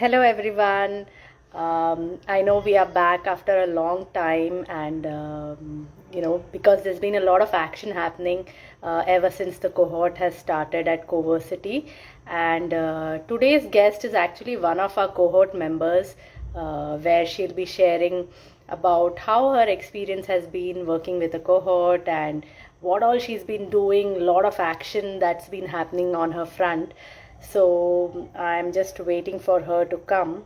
Hello, everyone. I know we are back after a long time, and because there's been a lot of action happening ever since the cohort has started at CoVersity. And today's guest is actually one of our cohort members, where she'll be sharing about how her experience has been working with the cohort and what all she's been doing, a lot of action that's been happening on her front. So I'm just waiting for her to come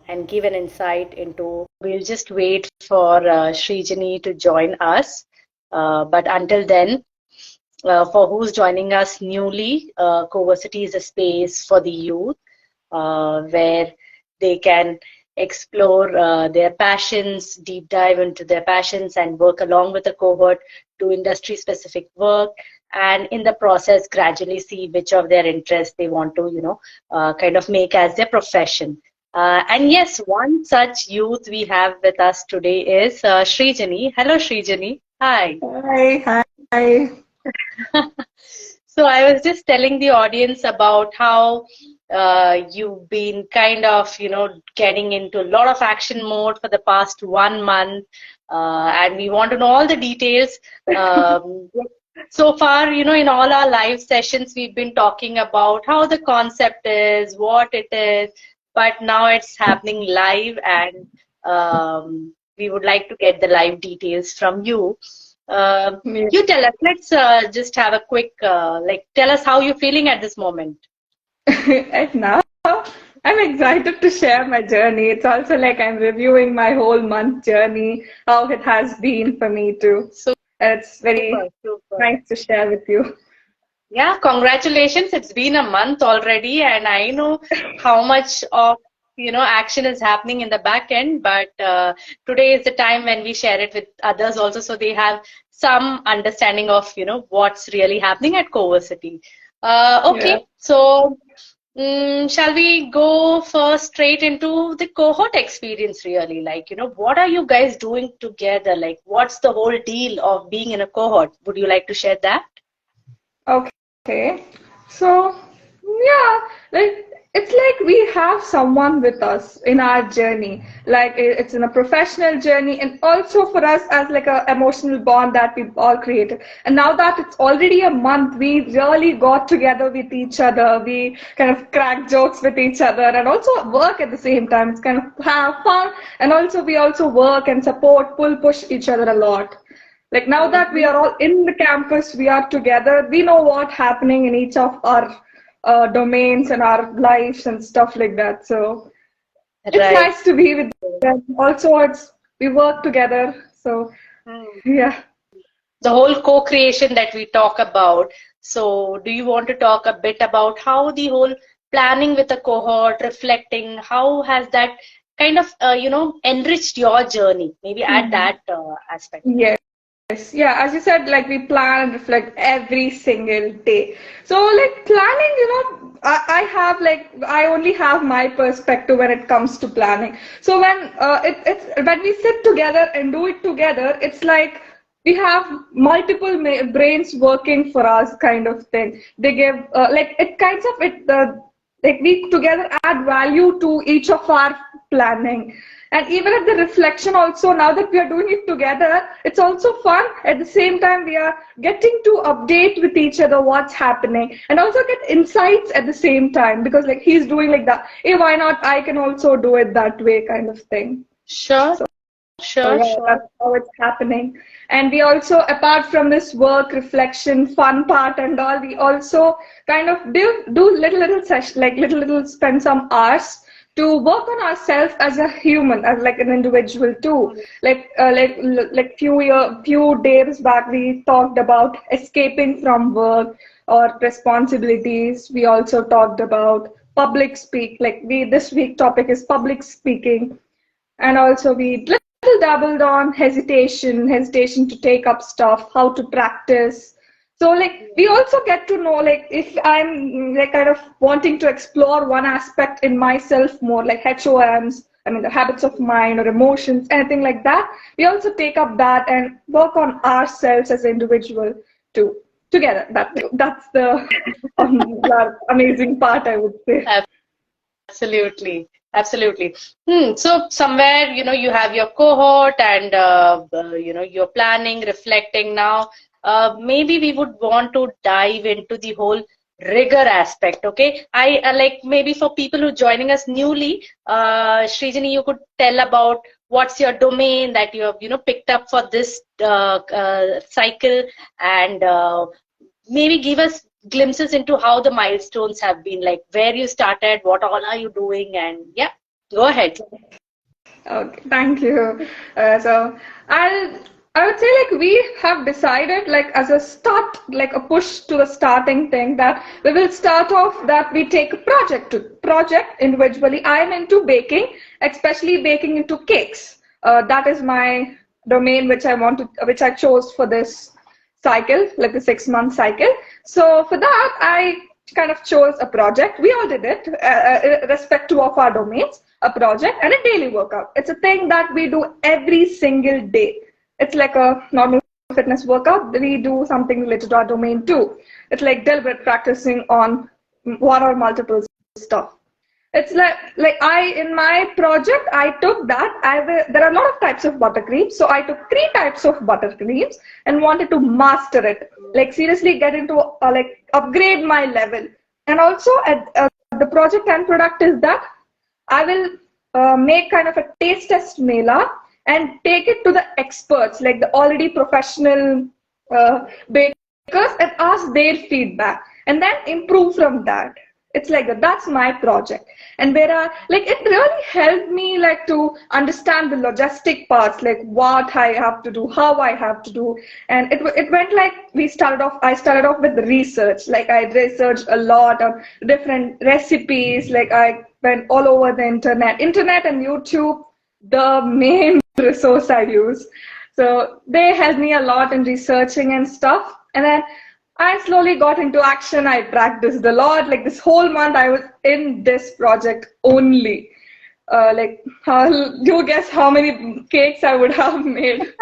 and give an insight into. We'll just wait for Srijani to join us. But until then, for who's joining us newly, CoVersity is a space for the youth where they can explore their passions, deep dive into their passions, and work along with the cohort, do industry specific work, and in the process, gradually see which of their interests they want to, kind of make as their profession. And yes, one such youth we have with us today is Srijani. Hello, Srijani. Hi. Hi. So I was just telling the audience about how you've been kind of, getting into a lot of action mode for the past 1 month, and we want to know all the details. So far, in all our live sessions, we've been talking about how the concept is, what it is, but now it's happening live, and we would like to get the live details from you. You tell us, let's just have a quick, tell us how you're feeling at this moment. And now I'm excited to share my journey. It's also like I'm reviewing my whole month journey, how it has been for me too. So, It's very super. nice to share with you. Yeah, congratulations. It's been a month already, and I know how much of action is happening in the back end, but today is the time when we share it with others also, so they have some understanding of what's really happening at CoVersity. Okay, Yeah. so shall we go first straight into the cohort experience really? Like, what are you guys doing together? Like, what's the whole deal of being in a cohort? Would you like to share that? Okay. So, yeah, like it's like we have someone with us in our journey. Like it's in a professional journey and also for us as like a emotional bond that we've all created. And now that it's already a month, we really got together with each other. We kind of crack jokes with each other and also work at the same time. It's kind of have fun and also we also work and support, push each other a lot. Like now that we are all in the campus, we are together, we know what's happening in each of our domains and our lives and stuff like that. So it's Right. nice to be with them. Also, we work together. So yeah. The whole co-creation that we talk about. So, do you want to talk a bit about how the whole planning with a cohort, reflecting, how has that kind of, enriched your journey? Maybe add that aspect. Yes. Yeah, as you said, like we plan and reflect every single day. So like planning, I have like I only have my perspective when it comes to planning. So when it's when we sit together and do it together, it's like we have multiple brains working for us, kind of thing. They give like it kinds of it like we together add value to each of our planning. And even at the reflection also, now that we are doing it together, it's also fun. At the same time, we are getting to update with each other what's happening and also get insights at the same time because like he's doing like that. Hey, why not? I can also do it that way kind of thing. Sure, So sure, yeah, sure. that's how it's happening. And we also, apart from this work, reflection, fun part and all, we also kind of do little session, like little spend some hours to work on ourselves as a human, as like an individual too. Like few days back, we talked about escaping from work or responsibilities. We also talked about public speak. Like we this week topic is public speaking, and also we little dabbled on hesitation to take up stuff, how to practice. So like we also get to know like if I'm like kind of wanting to explore one aspect in myself more, like HOMs, I mean the habits of mind or emotions, anything like that, we also take up that and work on ourselves as an individual too. Together. That's the amazing part, I would say. Absolutely, absolutely. So somewhere, you have your cohort and, you're planning, reflecting now. Maybe we would want to dive into the whole rigor aspect, okay? I like maybe for people who joining us newly, Srijani, you could tell about what's your domain that you have, picked up for this cycle, and maybe give us glimpses into how the milestones have been, like where you started, what all are you doing, and yeah, go ahead. Okay, thank you. So I would say like we have decided like as a start, like a push to the starting thing that we will start off that we take a project individually. I'm into baking, especially baking into cakes. That is my domain which I chose for this cycle, like the 6 month cycle. So for that, I kind of chose a project. We all did it, irrespective of our domains, a project and a daily workout. It's a thing that we do every single day. It's like a normal fitness workout. We do something related to our domain too. It's like deliberate practicing on one or multiple stuff. It's like I in my project I took that there are a lot of types of buttercream, so I took 3 types of buttercreams and wanted to master it, like seriously get into like upgrade my level. And also the project end product is that I will make kind of a taste test mela and take it to the experts, like the already professional bakers, and ask their feedback and then improve from that. It's like that. That's my project. And where like it really helped me like to understand the logistic parts, like what I have to do, how I have to do. And it went like I started off with research. Like I researched a lot of different recipes. Like I went all over the internet and YouTube, the main resource I use. So they helped me a lot in researching and stuff. And then I slowly got into action. I practiced a lot. Like this whole month, I was in this project only. Like, you guess how many cakes I would have made?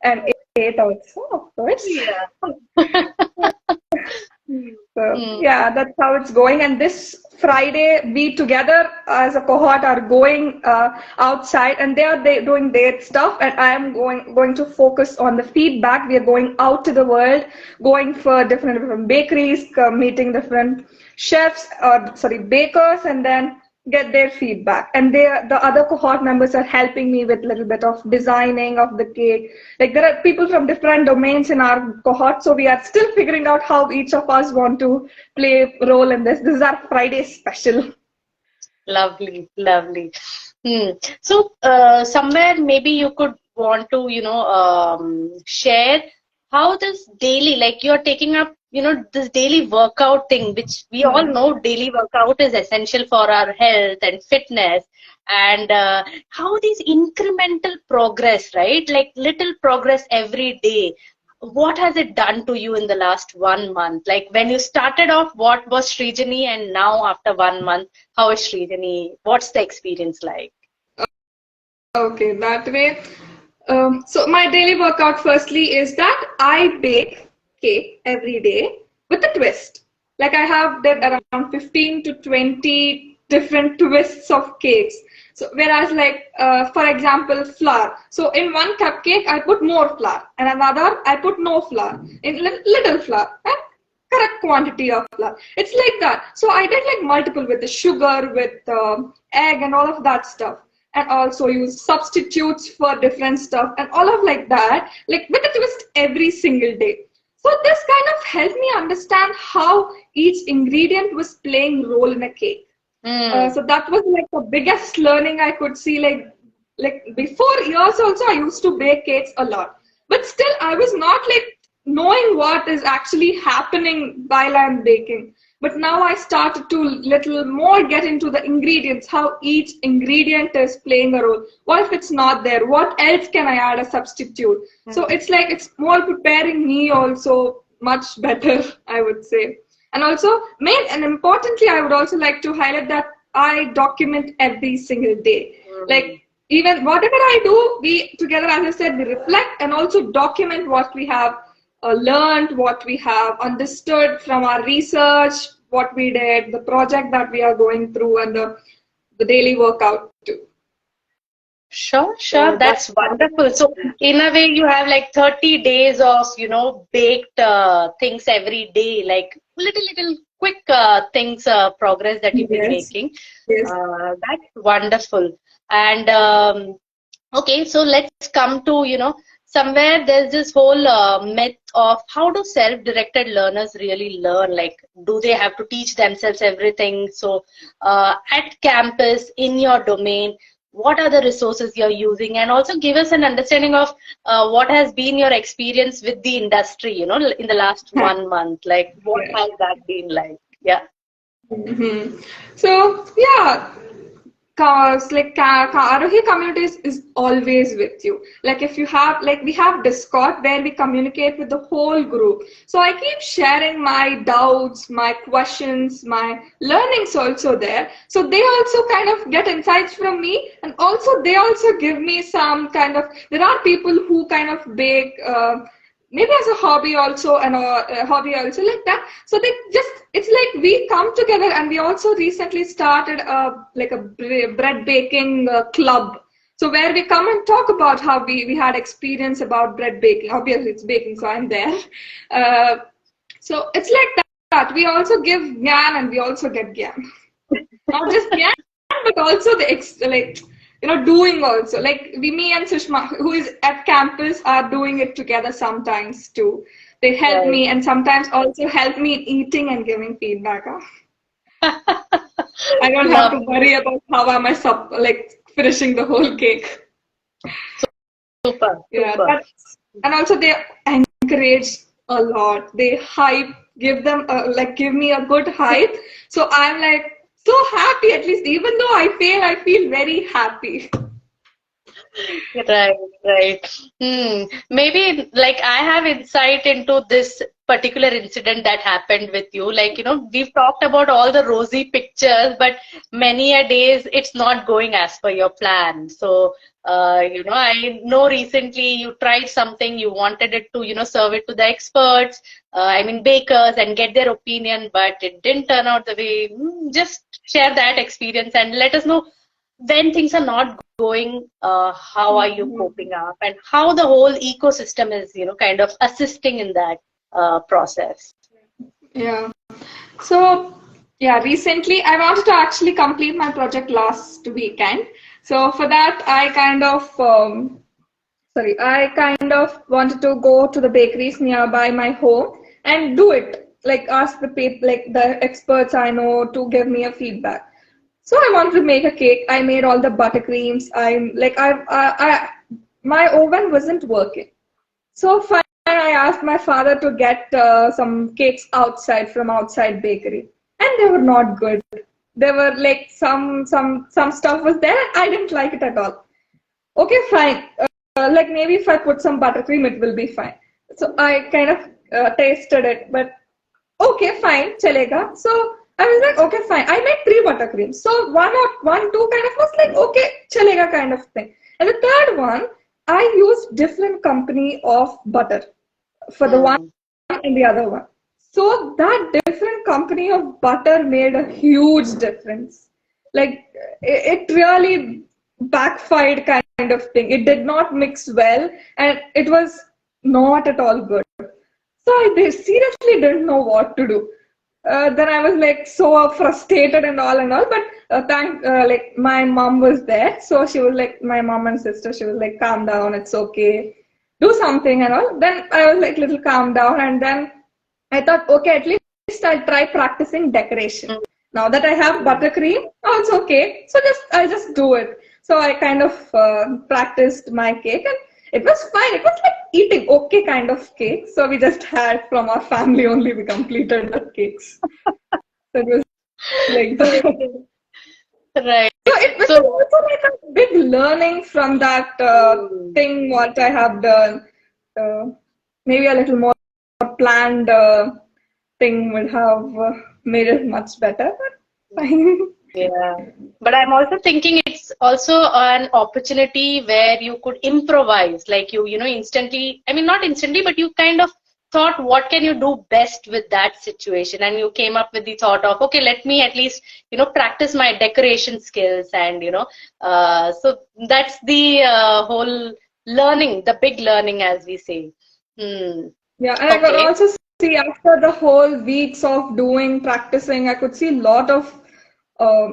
And ate also, of course. Yeah. So yeah, that's how it's going. And this Friday, we together as a cohort are going outside, and they doing their stuff, and I am going to focus on the feedback. We are going out to the world, going for different bakeries, meeting different chefs, or sorry, bakers, and then get their feedback. And the other cohort members are helping me with a little bit of designing of the cake. Like there are people from different domains in our cohort, so we are still figuring out how each of us want to play a role in this. This is our Friday special. Lovely, lovely. So somewhere maybe you could want to, share how this daily, like you're taking up, this daily workout thing, which we all know daily workout is essential for our health and fitness, and how these incremental progress, right? Like little progress every day. What has it done to you in the last 1 month? Like when you started off, what was Srijani, and now after 1 month, how is Srijani? What's the experience like? Okay, that way. So my daily workout firstly is that I bake cake every day with a twist. Like I have did around 15 to 20 different twists of cakes. So whereas like for example flour. So in one cupcake I put more flour, and another I put no flour, in little flour, and correct quantity of flour. It's like that. So I did like multiple with the sugar, with egg, and all of that stuff. And also use substitutes for different stuff and all of like that, like with a twist every single day. So this kind of helped me understand how each ingredient was playing role in a cake. So that was like the biggest learning I could see. Like before years also I used to bake cakes a lot, but still I was not like knowing what is actually happening while I'm baking. But now I started to little more get into the ingredients, how each ingredient is playing a role. What if it's not there? What else can I add a substitute? So it's like it's more preparing me also much better, I would say. And also, main and importantly, I would also like to highlight that I document every single day. Like even whatever I do, we together, as I said, we reflect and also document what we have learned, what we have understood from our research, what we did, the project that we are going through, and the daily workout too. Sure, So sure. That's wonderful. So in a way, you have like 30 days of, baked things every day, like little quick things, progress that you've been yes, making. yes. That's wonderful. And okay, so let's come to, somewhere there's this whole myth of how do self-directed learners really learn? Like, do they have to teach themselves everything? So at campus, in your domain, what are the resources you're using? And also give us an understanding of what has been your experience with the industry, in the last 1 month. Like, what Yeah. has that been like? Yeah. So yeah, cause like Aarohi communities is always with you. Like if you have, like we have Discord where we communicate with the whole group. So I keep sharing my doubts, my questions, my learnings also there. So they also kind of get insights from me, and also they also give me some kind of. There are people who kind of bake. Maybe as a hobby also, and a hobby also like that. So they just, it's like we come together, and we also recently started like a bread baking club. So where we come and talk about how we had experience about bread baking. Obviously it's baking, so I'm there. So it's like that. We also give gyan and we also get gyan. Not just gyan, but also the doing also. Like me and Sushma, who is at campus, are doing it together sometimes too. They help Right. me, and sometimes also help me in eating and giving feedback. I don't have to Love. worry about how am I finishing the whole cake. Super, Yeah, super. and also they encourage a lot. They hype, give me a good hype. So I'm like so happy. At least even though I fail, I feel very happy. Right, right. Maybe like I have insight into this particular incident that happened with you. Like, we've talked about all the rosy pictures, but many a days it's not going as per your plan. So, I know recently you tried something, you wanted it to, serve it to the experts, bakers, and get their opinion, but it didn't turn out the way. Just share that experience and let us know when things are not going, how are you coping up, and how the whole ecosystem is, kind of assisting in that process. Yeah. So, yeah, recently I wanted to actually complete my project last weekend. So for that, I kind of wanted to go to the bakeries nearby my home and do it. Like ask the people, like the experts I know to give me a feedback. So I wanted to make a cake. I made all the buttercreams. My oven wasn't working. So finally, I asked my father to get some cakes from outside bakery, and they were not good. They were like some stuff was there. I didn't like it at all. Okay, fine. Like maybe if I put some buttercream, it will be fine. So I kind of tasted it, but okay, fine, chalega. So I was like, okay, fine. I made 3 buttercreams. So two kind of was like, okay, chalega kind of thing. And the third one, I used different company of butter for the one Mm. and the other one. So that different company of butter made a huge difference. Like it really backfired kind of thing. It did not mix well, and it was not at all good. So I seriously didn't know what to do. Then I was like so frustrated and all. But like my mom was there, so she was like, my mom and sister. She was like, calm down, it's okay, do something and all. Then I was like little calm down, and then I thought, okay, at least I'll try practicing decoration. Now that I have buttercream, oh, it's okay. So I'll just do it. So I kind of practiced my cake, and it was fine. It was like eating okay kind of cake. So we just had from our family only. We completed the cakes. So it was like that. Right. So it was So, also like a big learning from that thing what I have done. Maybe a little more planned thing would have made it much better. But fine. yeah. But I'm also thinking it's also an opportunity where you could improvise, like instantly, not instantly, but you kind of thought, what can you do best with that situation? And you came up with the thought of, okay, let me at least, practice my decoration skills. And, so that's the whole learning, the big learning, as we say. Yeah, and I could Okay. also see after the whole weeks of doing practicing, I could see a lot of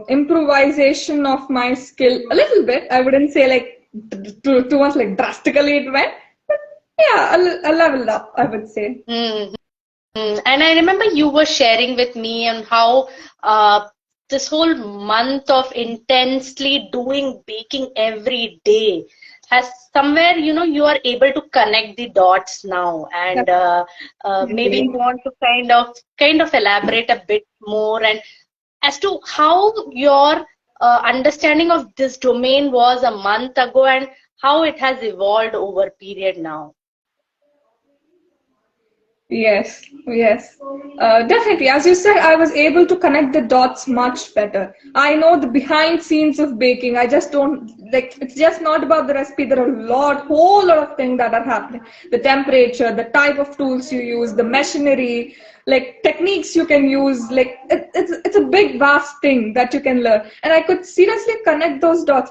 improvisation of my skill. A little bit. I wouldn't say like too much like drastically it went, but yeah, a level up, I would say. And I remember you were sharing with me on how this whole month of intensely doing baking every day has somewhere, you are able to connect the dots now. And maybe you Definitely. want to kind of elaborate a bit more and as to how your understanding of this domain was a month ago and how it has evolved over period now. Yes, yes, definitely. As you said, I was able to connect the dots much better. I know the behind scenes of baking. I just don't like. It's just not about the recipe. There are whole lot of things that are happening. The temperature, the type of tools you use, the machinery, like techniques you can use. Like it's a big vast thing that you can learn. And I could seriously connect those dots.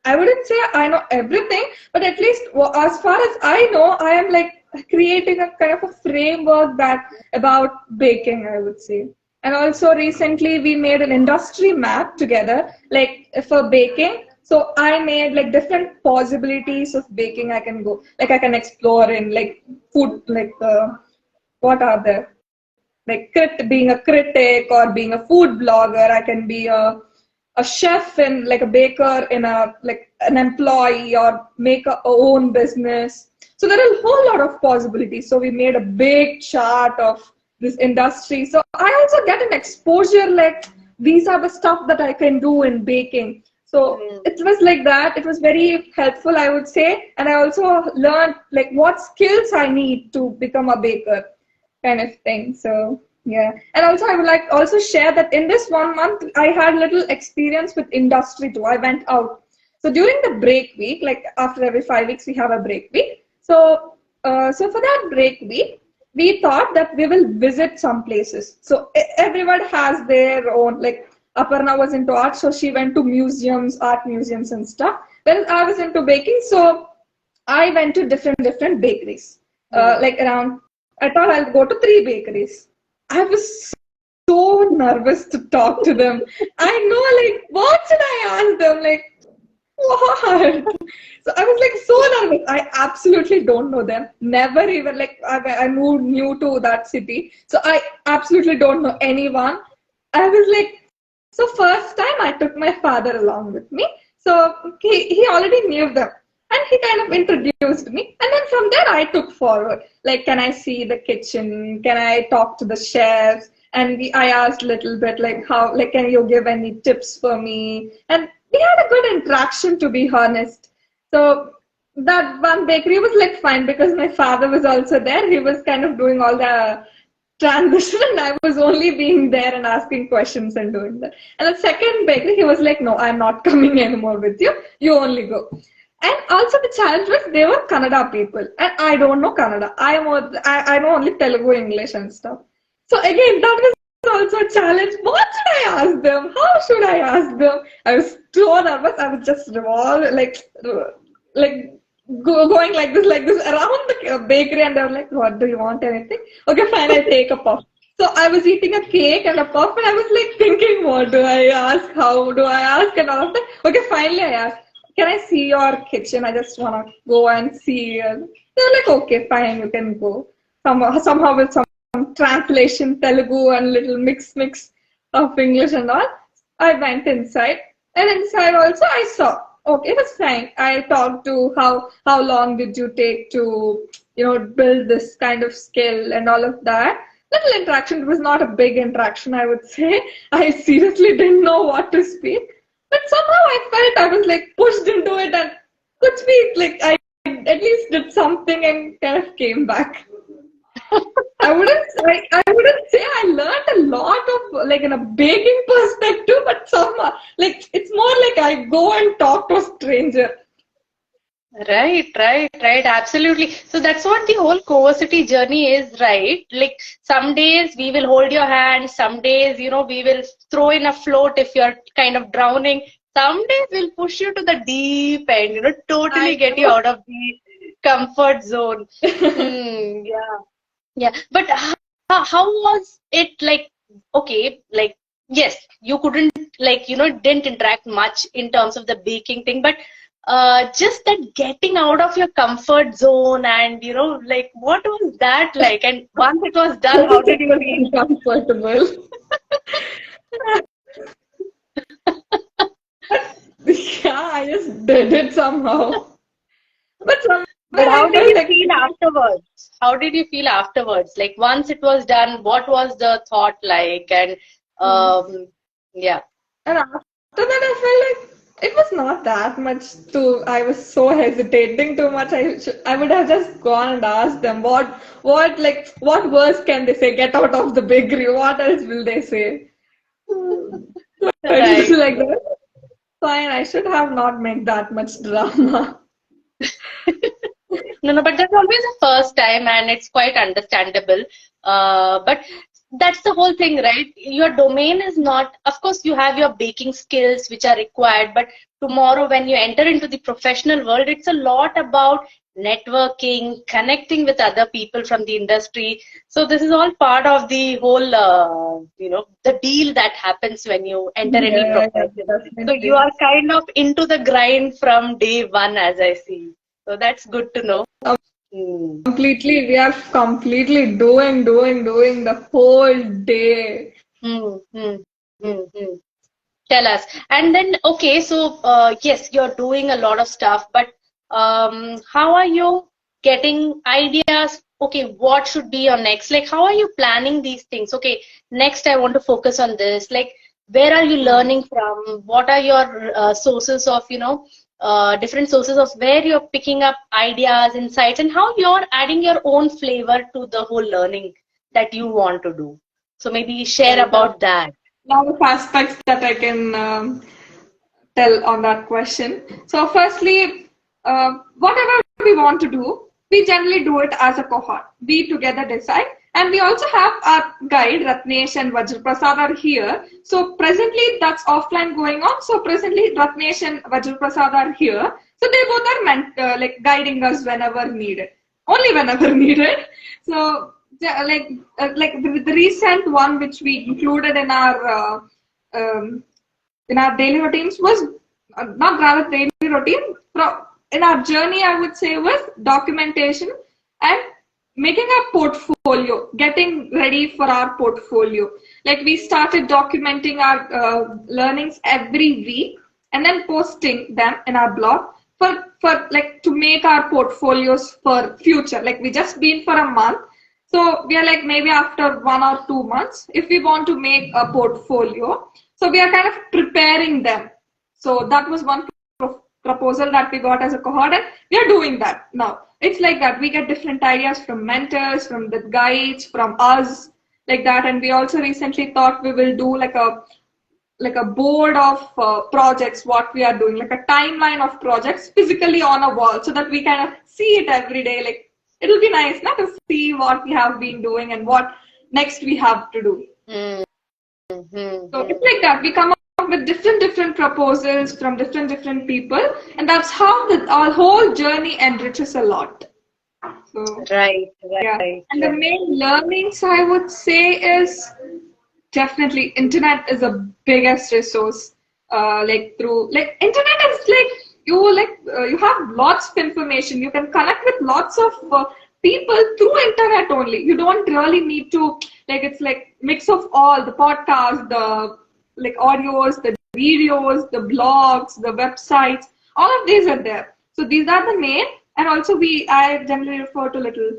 I wouldn't say I know everything, but at least as far as I know, I am like creating a kind of a framework that about baking, I would say. And also recently we made an industry map together, like for baking. So I made like different possibilities of baking I can go, like I can explore in like food, like what are there? Like being a critic or being a food blogger. I can be a chef and like a baker in a like an employee or make a own business. So there are a whole lot of possibilities. So we made a big chart of this industry. So I also get an exposure like these are the stuff that I can do in baking. So it was like that. It was very helpful, I would say. And I also learned like what skills I need to become a baker kind of thing. So yeah, and also I would like also share that in this 1 month I had little experience with industry too. I went out. So during the break week, like after every 5 weeks we have a break week. So so for that break week, we thought that we will visit some places. So everyone has their own like. Aparna was into art, so she went to museums, art museums and stuff. Then I was into baking, so I went to different bakeries. Like around, I thought I'll go to 3 bakeries. I was so nervous to talk to them. I know, like, what should I ask them? Like, what? So I was like so nervous. I absolutely don't know them. Never even like I moved new to that city, so I absolutely don't know anyone. I was like, so first time I took my father along with me. So he already knew them. And he kind of introduced me. And then from there I took forward. Like, can I see the kitchen? Can I talk to the chefs? And I asked a little bit like how, like, can you give any tips for me? And we had a good interaction, to be honest. So that one bakery was like fine because my father was also there. He was kind of doing all the transition and I was only being there and asking questions and doing that. And the second bakery, he was like, no, I'm not coming anymore with you. You only go. And also the challenge was they were Kannada people and I don't know Kannada. I know only Telugu, English and stuff. So again, that was also a challenge. What should I ask them? How should I ask them? I was so nervous. I was just like going like this around the bakery, and they were like, "What do you want? Anything? Okay, fine. I take a puff." So I was eating a cake and a puff, and I was like thinking, "What do I ask? How do I ask?" And all of that. Okay, finally I asked, "Can I see your kitchen? I just wanna go and see." And they're like, "Okay, fine. You can go." Somehow with some translation, Telugu and little mix of English and all. I went inside, and inside also I saw. Okay, it was fine. I talked to how long did you take to build this kind of skill and all of that. Little interaction. It was not a big interaction, I would say. I seriously didn't know what to speak, but somehow I felt I was like pushed into it and could speak. Like I at least did something and kind of came back. I wouldn't say I learned a lot of like in a baking perspective, but some like it's more like I go and talk to a stranger. Right. Absolutely. So that's what the whole coversity journey is, right? Like some days we will hold your hand, some days, we will throw in a float if you're kind of drowning. Some days we'll push you to the deep end, totally I get you know. out of the comfort zone. Yeah. Yeah. But how was it like, okay, like, yes, you couldn't, like, didn't interact much in terms of the baking thing, but just that getting out of your comfort zone and, like, what was that like? And once it was done, how did you 100% feel? uncomfortable. Yeah, I just did it somehow. But somewhere But I how did felt you like feel afterwards? How did you feel afterwards? Like, once it was done, what was the thought like? And, yeah. and after that, I felt like it was not that much too. I was so hesitating too much. I would have just gone and asked them what words can they say? Get out of the bakery. What else will they say? It was Right. like that. Fine, I should have not made that much drama. No, but there's always a first time, and it's quite understandable. But that's the whole thing, right? Your domain is not, of course, you have your baking skills which are required, but tomorrow when you enter into the professional world, it's a lot about networking, connecting with other people from the industry. So this is all part of the whole, the deal that happens when you enter any Yeah, profession. So you definitely. are kind of into the grind from day one, as I see. So that's good to know. Hmm. Completely, we are completely doing the whole day. Hmm. Hmm. Hmm. Hmm. Tell us. And then, okay, so yes, you're doing a lot of stuff, but how are you getting ideas? Okay, what should be your next? Like, how are you planning these things? Okay, next I want to focus on this. Like, where are you learning from? What are your sources of, different sources of where you're picking up ideas, insights, and how you're adding your own flavor to the whole learning that you want to do? So maybe share Well, there are about that. a lot of aspects that I can tell on that question. So, firstly, whatever we want to do, we generally do it as a cohort. We together decide. And we also have our guide, Ratnesh and Vajraprasad are here. So, presently, that's offline going on. So, presently, Ratnesh and Vajraprasad are here. So, they both are like guiding us whenever needed. Only whenever needed. So, yeah, like the recent one which we included um, in our daily routines was not rather daily routine. In our journey, I would say was documentation and making a portfolio, getting ready for our portfolio. Like we started documenting our learnings every week and then posting them in our blog for like to make our portfolios for future. Like we just been for a month, so we are like maybe after 1 or 2 months, if we want to make a portfolio, so we are kind of preparing them. So that was one proposal that we got as a cohort, and we are doing that now. It's like that. We get different ideas from mentors, from the guides, from us, like that. And we also recently thought we will do like a board of projects, what we are doing, like a timeline of projects physically on a wall, so that we kind of see it every day. Like it'll be nice not to see what we have been doing and what next we have to do. Hmm. So it's Hmm. like that. We come up with different proposals from different people, and that's how our whole journey enriches a lot. So Right, yeah, right, and the right. main learnings I would say is definitely internet is the biggest resource. Like through like internet is you have lots of information. You can connect with lots of people through internet only. You don't really need to like it's like mix of all the podcasts, the like audios, the videos, the blogs, the websites. All of these are there. So these are the main. And also I generally refer to little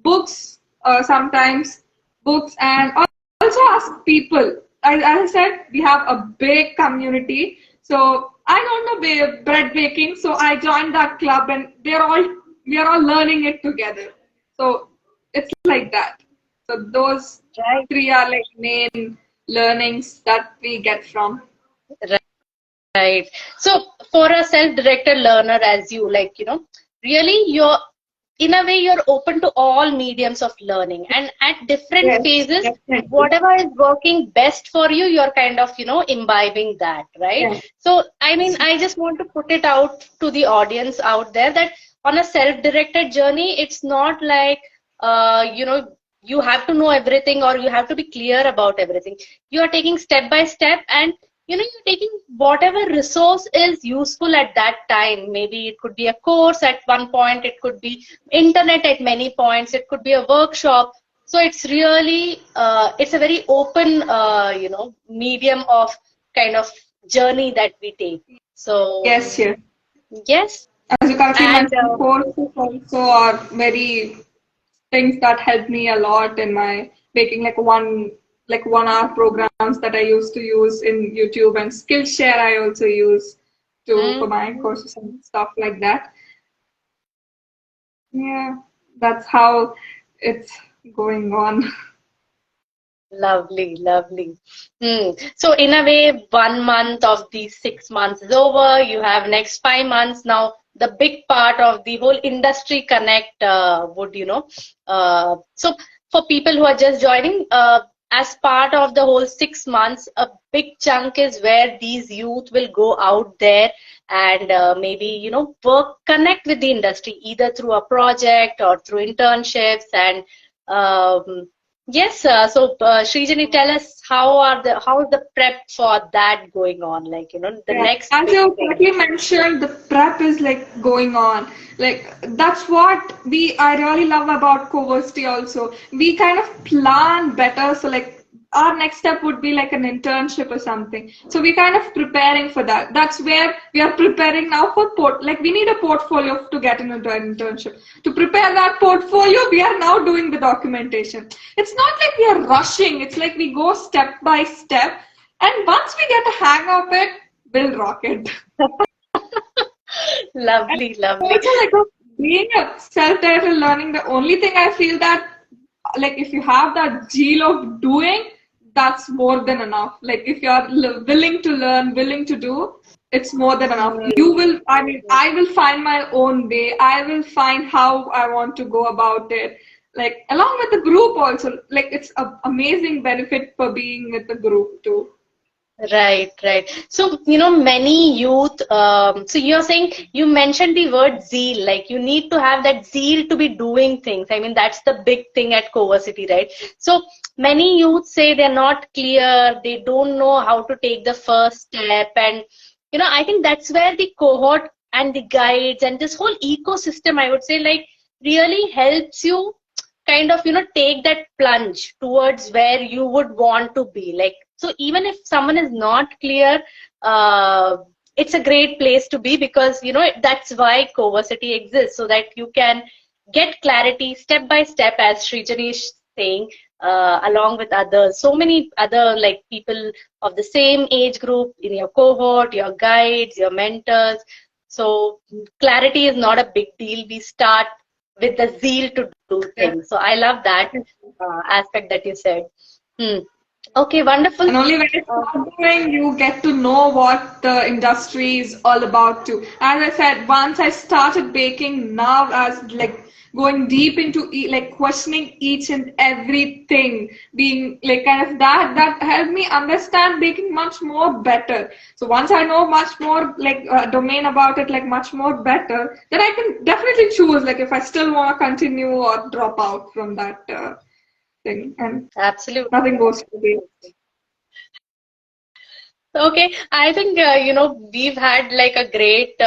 books sometimes books and also ask people. As I said, we have a big community. So I don't know bread baking, so I joined that club, and we are all learning it together. So it's like that. So those Right, three are like main learnings that we get from. right, Right. So for a self-directed learner as you, like, really in a way, you're open to all mediums of learning, and at different Yes, phases, definitely. whatever is working best for you, you're kind of, imbibing that, right? Yeah. So, I mean, I just want to put it out to the audience out there that on a self-directed journey, it's not like, you have to know everything or you have to be clear about everything. You are taking step by step, and you're taking whatever resource is useful at that time. Maybe it could be a course at one point, it could be internet at many points, it could be a workshop. So it's really, it's a very open, medium of kind of journey that we take. So, Yes, yes. yes. As you correctly And mentioned, courses also are very things that helped me a lot in my making like 1 hour programs that I used to use in YouTube, and Skillshare I also use to for my mm, courses and stuff like that. Yeah, that's how it's going on. lovely, lovely. So in a way, 1 month of these 6 months is over. You have next 5 months now. The big part of the whole industry connect would, so for people who are just joining, as part of the whole 6 months, a big chunk is where these youth will go out there and maybe, connect with the industry either through a project or through internships. And yes, so Srijani, tell us how is the prep for that going on? Like, the Yeah, next as big you thing. correctly mentioned, the prep is like going on. Like that's what I really love about CoVersity also. We kind of plan better. So like our next step would be like an internship or something. So we kind of preparing for that. That's where we are preparing now for like we need a portfolio to get into an internship. To prepare that portfolio, we are now doing the documentation. It's not like we are rushing. It's like we go step by step. And once we get a hang of it, will rock it. And Lovely, lovely. also, like being a self-directed learning, the only thing I feel that, like, if you have that zeal of doing, that's more than enough. Like, if you're willing to learn, willing to do, it's more than enough. You will, I mean, I will find my own way. I will find how I want to go about it. Like, along with the group also, like, it's an amazing benefit for being with the group too. Right, right. So, many youth, so you're saying, you mentioned the word zeal, like you need to have that zeal to be doing things. I mean, that's the big thing at CoVersity, right? So, many youth say they're not clear, they don't know how to take the first step. And, I think that's where the cohort and the guides and this whole ecosystem, I would say, like, really helps you kind of take that plunge towards where you would want to be. Like, so even if someone is not clear, uh, it's a great place to be, because that's why CoVersity exists, so that you can get clarity step by step, as Srijani is saying, along with others, so many other like people of the same age group in your cohort, your guides, your mentors. So clarity is not a big deal. We start with the zeal to do things. So I love that aspect that you said. Hmm. Okay, wonderful. And only when you Uh, start doing, you get to know what the industry is all about too. As I said, once I started baking, now as like going deep into like questioning each and everything, being like kind of that helped me understand baking much more better. So once I know much more like domain about it, like much more better, then I can definitely choose like if I still want to continue or drop out from that thing, and Absolutely. nothing goes to waste. Absolutely. Okay, I think we've had like a great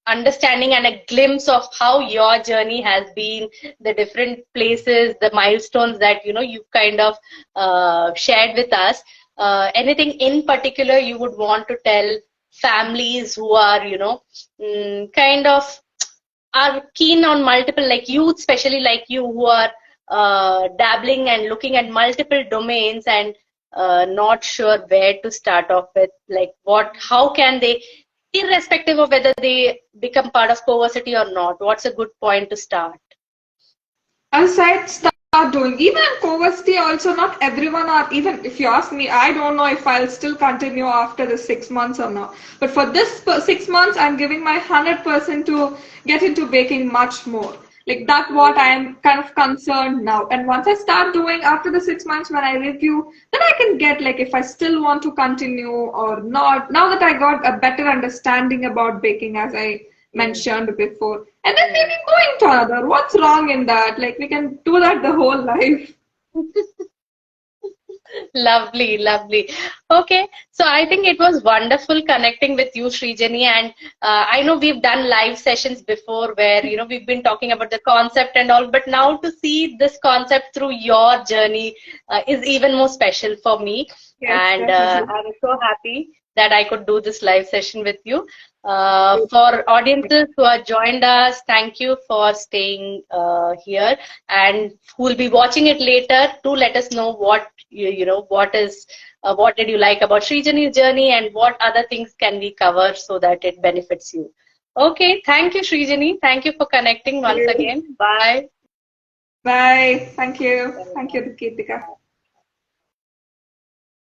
understanding and a glimpse of how your journey has been, the different places, the milestones that you've kind of shared with us. Anything in particular you would want to tell families who are kind of are keen on multiple, like youth, especially like you, who are dabbling and looking at multiple domains and not sure where to start off with, like how can they, irrespective of whether they become part of CoVersity or not, what's a good point to start? As I said, are doing. Even in CoVersity also, not everyone are, even if you ask me, I don't know if I'll still continue after the 6 months or not. But for this 6 months, I'm giving my 100% to get into baking much more. Like that's what I am kind of concerned now. And once I start doing after the 6 months when I review, then I can get like if I still want to continue or not. Now that I got a better understanding about baking, as I mentioned before. And then maybe going to another. What's wrong in that? Like we can do that the whole life. Lovely, lovely. Okay, so I think it was wonderful connecting with you, Srijani. And I know we've done live sessions before where, we've been talking about the concept and all, but now to see this concept through your journey is even more special for me. Yes, And definitely. I was so happy that I could do this live session with you. For audiences who have joined us, thank you for staying here, and who will be watching it later. Do let us know what what did you like about Srijani's journey, and what other things can we cover so that it benefits you. Okay, thank you, Srijani. Thank you for connecting once again. Bye. Bye. Thank you. Thank you, Deepika.